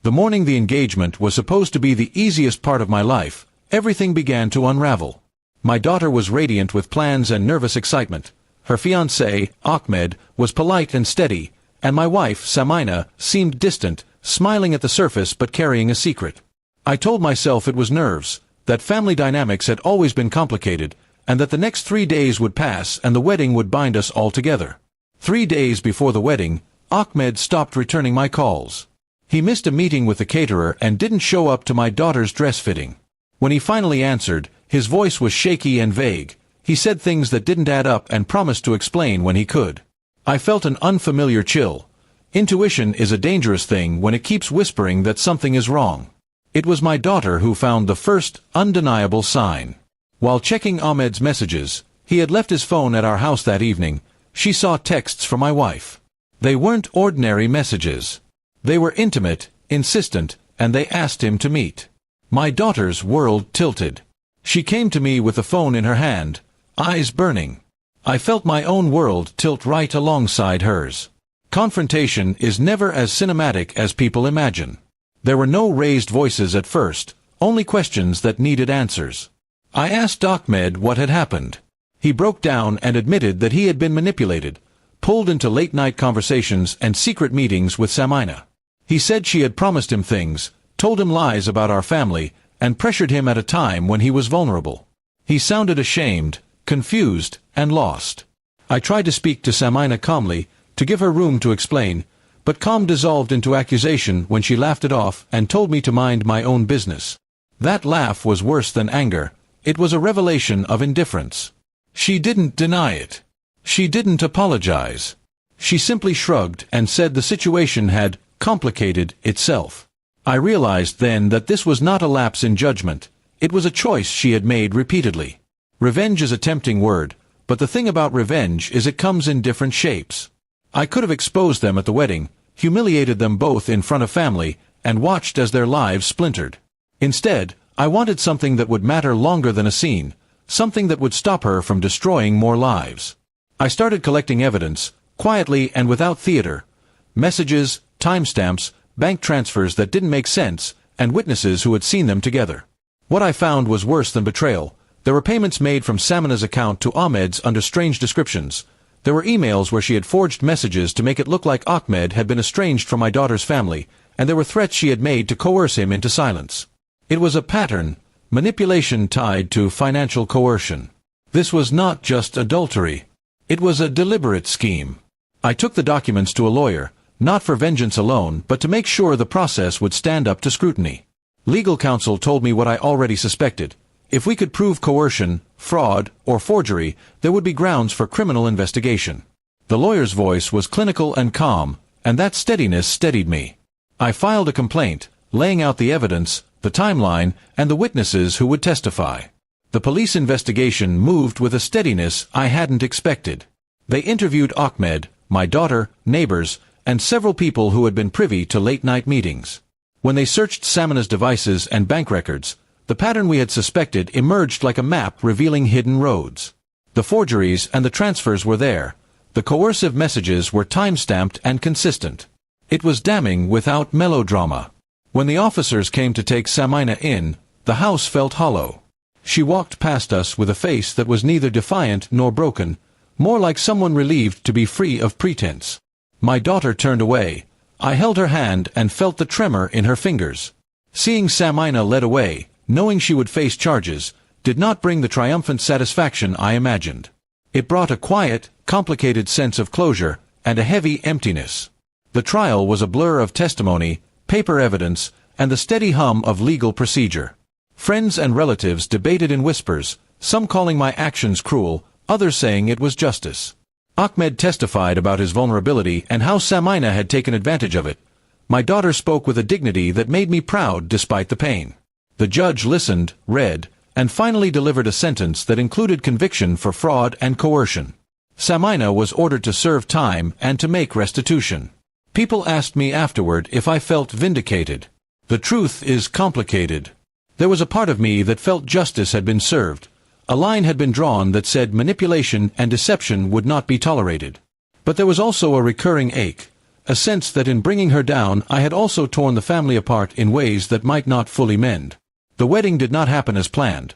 The morning the engagement was supposed to be the easiest part of my life, everything began to unravel. My daughter was radiant with plans and nervous excitement. Her fiancé, Ahmed, was polite and steady, and my wife, Samina, seemed distant, smiling at the surface but carrying a secret. I told myself it was nerves, that family dynamics had always been complicated, and that the next 3 days would pass and the wedding would bind us all together. 3 days before the wedding, Ahmed stopped returning my calls. He missed a meeting with the caterer and didn't show up to my daughter's dress fitting. When he finally answered, his voice was shaky and vague. He said things that didn't add up and promised to explain when he could. I felt an unfamiliar chill. Intuition is a dangerous thing when it keeps whispering that something is wrong. It was my daughter who found the first, undeniable sign. While checking Ahmed's messages, he had left his phone at our house that evening. She saw texts from my wife. They weren't ordinary messages. They were intimate, insistent, and they asked him to meet. My daughter's world tilted. She came to me with the phone in her hand, eyes burning. I felt my own world tilt right alongside hers. Confrontation is never as cinematic as people imagine. There were no raised voices at first, only questions that needed answers. I asked Ahmed what had happened. He broke down and admitted that he had been manipulated, pulled into late-night conversations and secret meetings with Samina. He said she had promised him things, told him lies about our family, and pressured him at a time when he was vulnerable. He sounded ashamed, confused, and lost. I tried to speak to Samina calmly, to give her room to explain, but calm dissolved into accusation when she laughed it off and told me to mind my own business. That laugh was worse than anger. It was a revelation of indifference. She didn't deny it. She didn't apologize. She simply shrugged and said the situation had complicated itself. I realized then that this was not a lapse in judgment. It was a choice she had made repeatedly. Revenge is a tempting word, but the thing about revenge is it comes in different shapes. I could have exposed them at the wedding, humiliated them both in front of family, and watched as their lives splintered. Instead, I wanted something that would matter longer than a scene, something that would stop her from destroying more lives. I started collecting evidence, quietly and without theater. Messages, timestamps, bank transfers that didn't make sense, and witnesses who had seen them together. What I found was worse than betrayal. There were payments made from Samina's account to Ahmed's under strange descriptions. There were emails where she had forged messages to make it look like Ahmed had been estranged from my daughter's family, and there were threats she had made to coerce him into silence. It was a pattern, manipulation tied to financial coercion. This was not just adultery. It was a deliberate scheme. I took the documents to a lawyer, not for vengeance alone, but to make sure the process would stand up to scrutiny. Legal counsel told me what I already suspected. If we could prove coercion, fraud, or forgery, there would be grounds for criminal investigation. The lawyer's voice was clinical and calm, and that steadiness steadied me. I filed a complaint, laying out the evidence, the timeline, and the witnesses who would testify. The police investigation moved with a steadiness I hadn't expected. They interviewed Ahmed, my daughter, neighbors, and several people who had been privy to late-night meetings. When they searched Samina's devices and bank records, the pattern we had suspected emerged like a map revealing hidden roads. The forgeries and the transfers were there. The coercive messages were time-stamped and consistent. It was damning without melodrama. When the officers came to take Samina in, the house felt hollow. She walked past us with a face that was neither defiant nor broken, more like someone relieved to be free of pretense. My daughter turned away. I held her hand and felt the tremor in her fingers. Seeing Samina led away, knowing she would face charges, did not bring the triumphant satisfaction I imagined. It brought a quiet, complicated sense of closure, and a heavy emptiness. The trial was a blur of testimony, paper evidence, and the steady hum of legal procedure. Friends and relatives debated in whispers, some calling my actions cruel, others saying it was justice. Ahmed testified about his vulnerability and how Samina had taken advantage of it. My daughter spoke with a dignity that made me proud despite the pain. The judge listened, read, and finally delivered a sentence that included conviction for fraud and coercion. Samina was ordered to serve time and to make restitution. People asked me afterward if I felt vindicated. The truth is complicated. There was a part of me that felt justice had been served. A line had been drawn that said manipulation and deception would not be tolerated. But there was also a recurring ache, a sense that in bringing her down I had also torn the family apart in ways that might not fully mend. The wedding did not happen as planned.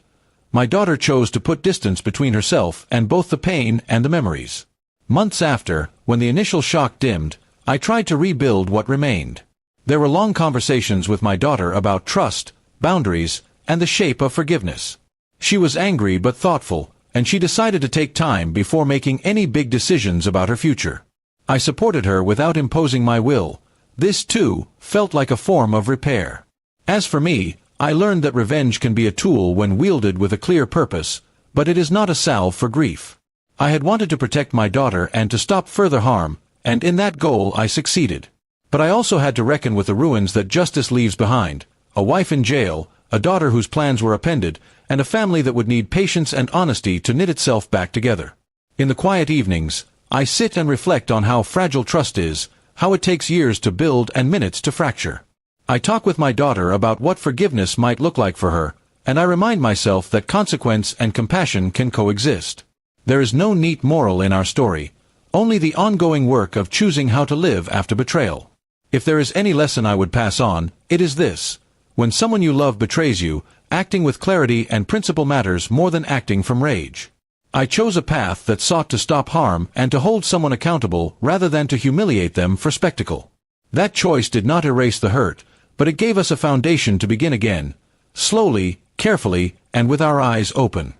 My daughter chose to put distance between herself and both the pain and the memories. Months after, when the initial shock dimmed, I tried to rebuild what remained. There were long conversations with my daughter about trust, boundaries, and the shape of forgiveness. She was angry but thoughtful, and she decided to take time before making any big decisions about her future. I supported her without imposing my will. This, too, felt like a form of repair. As for me, I learned that revenge can be a tool when wielded with a clear purpose, but it is not a salve for grief. I had wanted to protect my daughter and to stop further harm, and in that goal I succeeded. But I also had to reckon with the ruins that justice leaves behind: a wife in jail, a daughter whose plans were upended, and a family that would need patience and honesty to knit itself back together. In the quiet evenings, I sit and reflect on how fragile trust is, how it takes years to build and minutes to fracture. I talk with my daughter about what forgiveness might look like for her, and I remind myself that consequence and compassion can coexist. There is no neat moral in our story, only the ongoing work of choosing how to live after betrayal. If there is any lesson I would pass on, it is this: when someone you love betrays you, acting with clarity and principle matters more than acting from rage. I chose a path that sought to stop harm and to hold someone accountable rather than to humiliate them for spectacle. That choice did not erase the hurt, but it gave us a foundation to begin again, slowly, carefully, and with our eyes open.